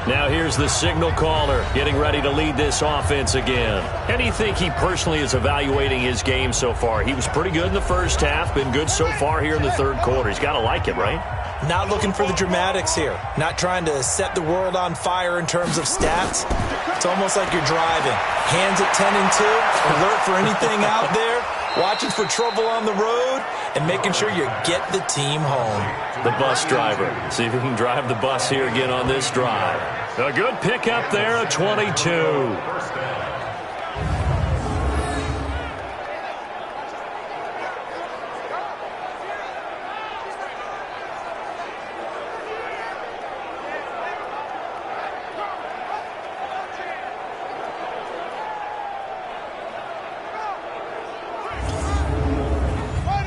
Now here's the signal caller getting ready to lead this offense again. How do you think he personally is evaluating his game so far? He was pretty good in the first half, been good so far here in the third quarter. He's got to like it, right?
Not looking for the dramatics here. Not trying to set the world on fire in terms of stats. It's almost like you're driving. Hands at 10 and 2, alert for anything out there, watching for trouble on the road, and making sure you get the team home.
The bus driver. See if he can drive the bus here again on this drive. A good pickup there, a 22.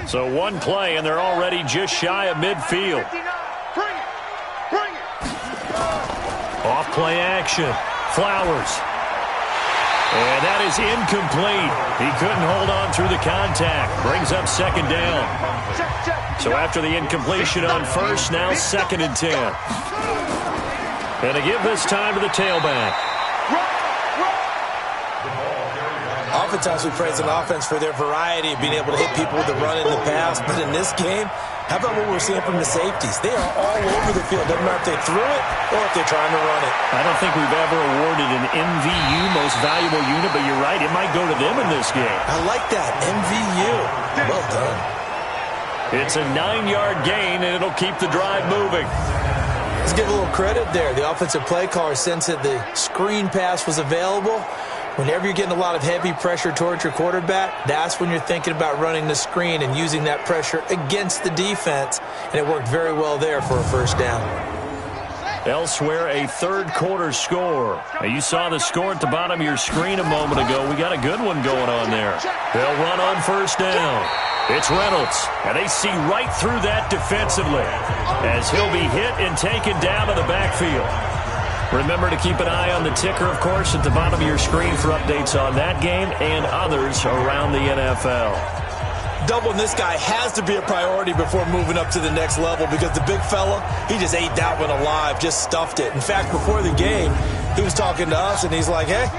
So one play, and they're already just shy of midfield. Off play action. Flowers. And that is incomplete. He couldn't hold on through the contact. Brings up second down. So after the incompletion on first, now second and 10. And to give this time to the tailback.
Oftentimes we praise an offense for their variety of being able to hit people with the run in the pass. But in this game, how about what we're seeing from the safeties? They are all over the field. Doesn't matter if they threw it or if they're trying to run it.
I don't think we've ever awarded an MVU, most valuable unit, but you're right. It might go to them in this game.
I like that. MVU. Well done.
It's a 9-yard gain, and it'll keep the drive moving.
Let's give a little credit there. The offensive play caller sensed that the screen pass was available. Whenever you're getting a lot of heavy pressure towards your quarterback, that's when you're thinking about running the screen and using that pressure against the defense, and it worked very well there for a first down.
Elsewhere, a third-quarter score. Now, you saw the score at the bottom of your screen a moment ago. We got a good one going on there. They'll run on first down. It's Reynolds, and they see right through that defensively as he'll be hit and taken down to the backfield. Remember to keep an eye on the ticker, of course, at the bottom of your screen for updates on that game and others around the NFL.
Doubling this guy has to be a priority before moving up to the next level because the big fella, he just ate that one alive, just stuffed it. In fact, before the game, he was talking to us, and he's like, hey,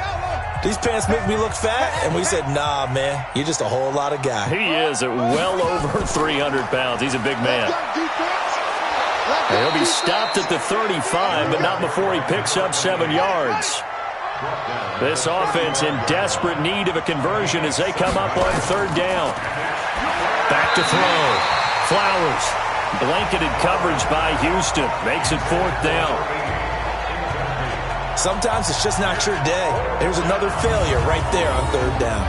these pants make me look fat? And we said, nah, man, you're just a whole lot of guy.
He is at well over 300 pounds. He's a big man. He'll be stopped at the 35, but not before he picks up 7 yards. This offense in desperate need of a conversion as they come up on third down. Back to throw. Flowers. Blanketed coverage by Houston. Makes it fourth down.
Sometimes it's just not your day. There's another failure right there on third down.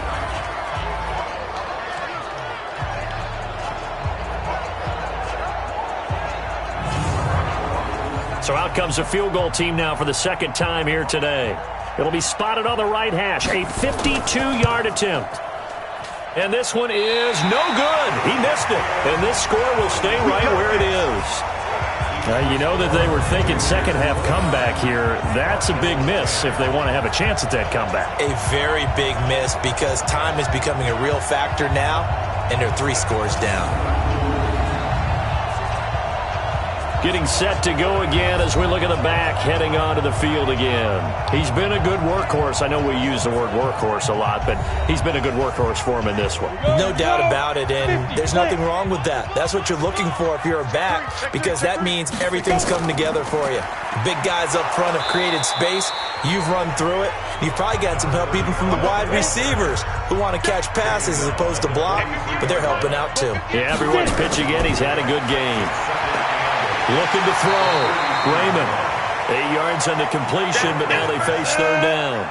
So out comes a field goal team now for the second time here today. It'll be spotted on the right hash. A 52-yard attempt. And this one is no good. He missed it. And this score will stay right where it is. You know that they were thinking second-half comeback here. That's a big miss if they want to have a chance at that comeback.
A very big miss because time is becoming a real factor now, and they're 3 scores down.
Getting set to go again as we look at the back, heading onto the field again. He's been a good workhorse. I know we use the word workhorse a lot, but he's been a good workhorse for him in this one.
No doubt about it, and there's nothing wrong with that. That's what you're looking for if you're a back, because that means everything's coming together for you. Big guys up front have created space. You've run through it. You've probably got some help even from the wide receivers who want to catch passes as opposed to block, but they're helping out too.
Yeah, everyone's pitching in. He's had a good game. Looking to throw. Raymond. 8 yards on the completion, but now they face third down.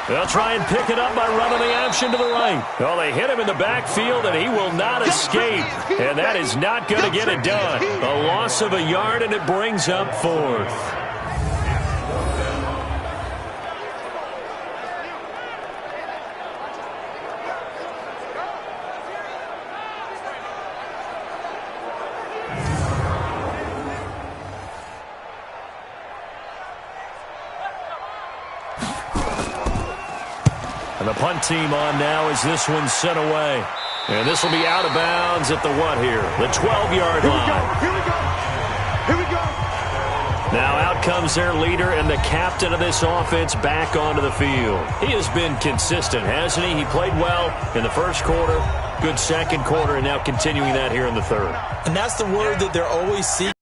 They'll try and pick it up by running the option to the right. Well, they hit him in the backfield, and he will not escape. And that is not going to get it done. A loss of a yard, and it brings up fourth. And the punt team on now as this one's sent away. And this will be out of bounds at the what here? The 12-yard line.
Here we go. Here we go.
Now out comes their leader and the captain of this offense back onto the field. He has been consistent, hasn't he? He played well in the first quarter, good second quarter, and now continuing that here in the third.
And that's the word that they're always seeking.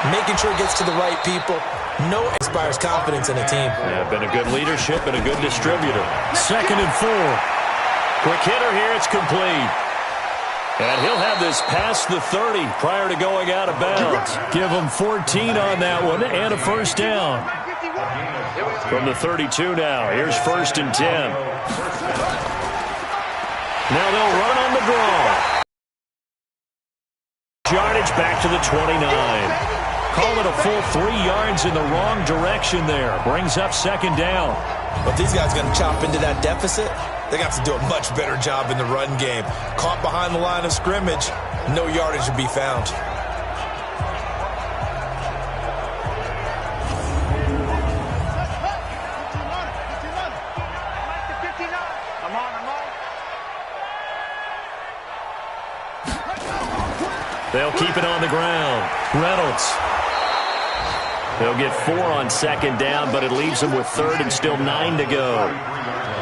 Making sure it gets to the right people. No inspires confidence in a team.
Yeah, been a good leadership and a good distributor. 2nd and 4. Quick hitter here. It's complete. And he'll have this past the 30 prior to going out of bounds. Give him 14 on that one and a first down. From the 32 now. Here's 1st and 10. Now they'll run on the draw. Yardage back to the 29. Call it a full 3 yards in the wrong direction there. Brings up 2nd down.
But these guys are going to chop into that deficit. They got to do a much better job in the run game. Caught behind the line of scrimmage, no yardage to be found.
They'll keep it on the ground. Reynolds. They'll get 4 on 2nd down, but it leaves them with 3rd and still 9 to go.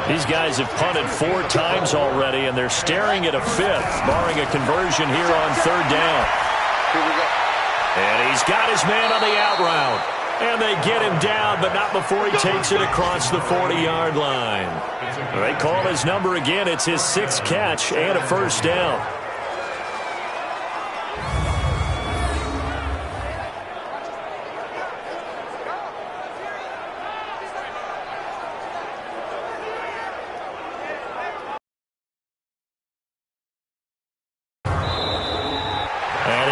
These guys have punted 4 times already, and they're staring at a 5th, barring a conversion here on 3rd down. And he's got his man on the out route. And they get him down, but not before he takes it across the 40-yard line. They call his number again. It's his 6th catch and a first down.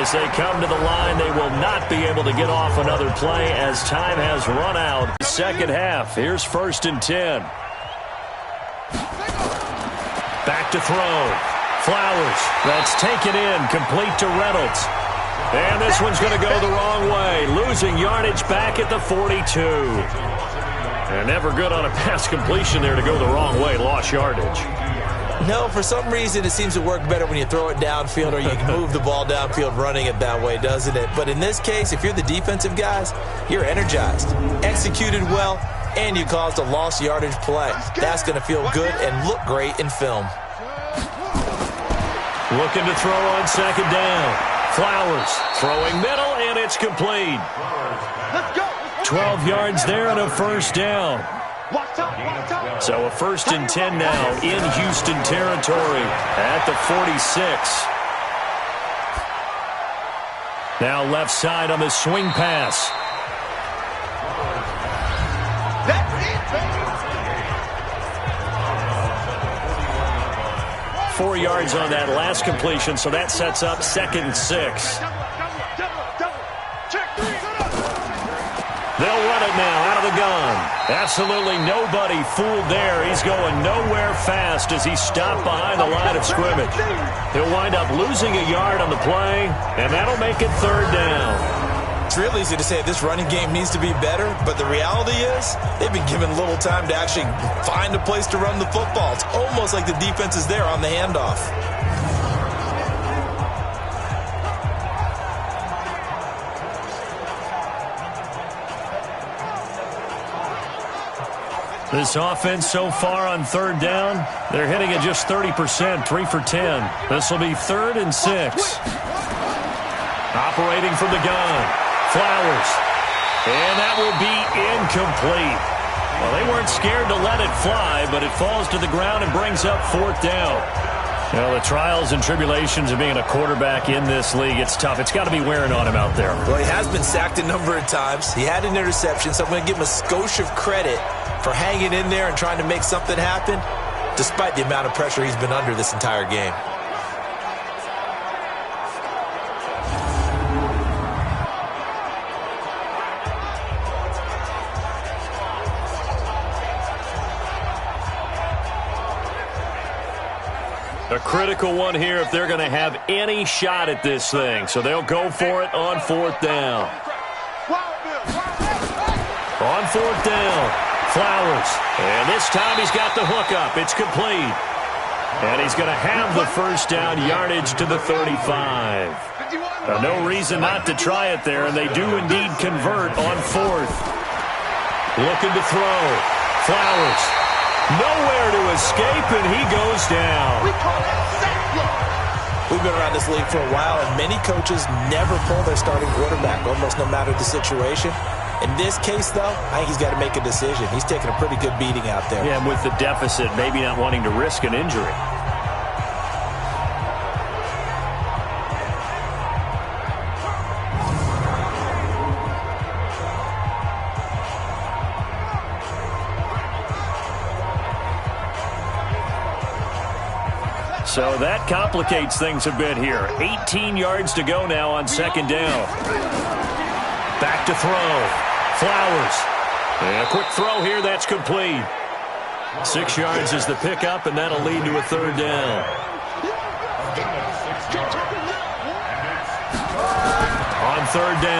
As they come to the line, they will not be able to get off another play as time has run out. Second half, here's 1st and 10. Back to throw. Flowers, that's taken in, complete to Reynolds. And this one's going to go the wrong way, losing yardage back at the 42. And never good on a pass completion there to go the wrong way, lost yardage.
No, for some reason it seems to work better when you throw it downfield or you can move the ball downfield running it that way, doesn't it? But in this case, if you're the defensive guys, you're energized, executed well, and you caused a lost yardage play. That's going to feel good and look great in film.
Looking to throw on 2nd down. Flowers throwing middle, and it's complete. 12 yards there and a 1st down. So a 1st and 10 now in Houston territory at the 46. Now left side on the swing pass.
That's it.
4 yards on that last completion, so that sets up 2nd and 6. They'll run it now out of the gun. Absolutely nobody fooled there. He's going nowhere fast as he stopped behind the line of scrimmage. He'll wind up losing a yard on the play, and that'll make it 3rd down.
It's real easy to say this running game needs to be better, but the reality is they've been given little time to actually find a place to run the football. It's almost like the defense is there on the handoff.
This offense so far on 3rd down, they're hitting it just 30%, 3 for 10. This will be 3rd and 6. Operating from the gun, Flowers. And that will be incomplete. Well, they weren't scared to let it fly, but it falls to the ground and brings up 4th down. You know, the trials and tribulations of being a quarterback in this league, it's tough. It's got to be wearing on him out there.
Well, he has been sacked a number of times. He had an interception, so I'm going to give him a skosh of credit for hanging in there and trying to make something happen, despite the amount of pressure he's been under this entire game.
A critical one here if they're going to have any shot at this thing. So they'll go for it on 4th down. On 4th down, Flowers. And this time he's got the hook up. It's complete. And he's going to have the 1st down yardage to the 35. No reason not to try it there, and they do indeed convert on 4th. Looking to throw. Flowers. Nowhere to escape, and he goes down.
We've been around this league for a while, and many coaches never pull their starting quarterback, almost no matter the situation. In this case, though, I think he's got to make a decision. He's taking a pretty good beating out there.
Yeah, with the deficit, maybe not wanting to risk an injury. So that complicates things a bit here. 18 yards to go now on 2nd down. Back to throw. Flowers. And a quick throw here, that's complete. 6 yards is the pickup, and that'll lead to a 3rd down. On 3rd down.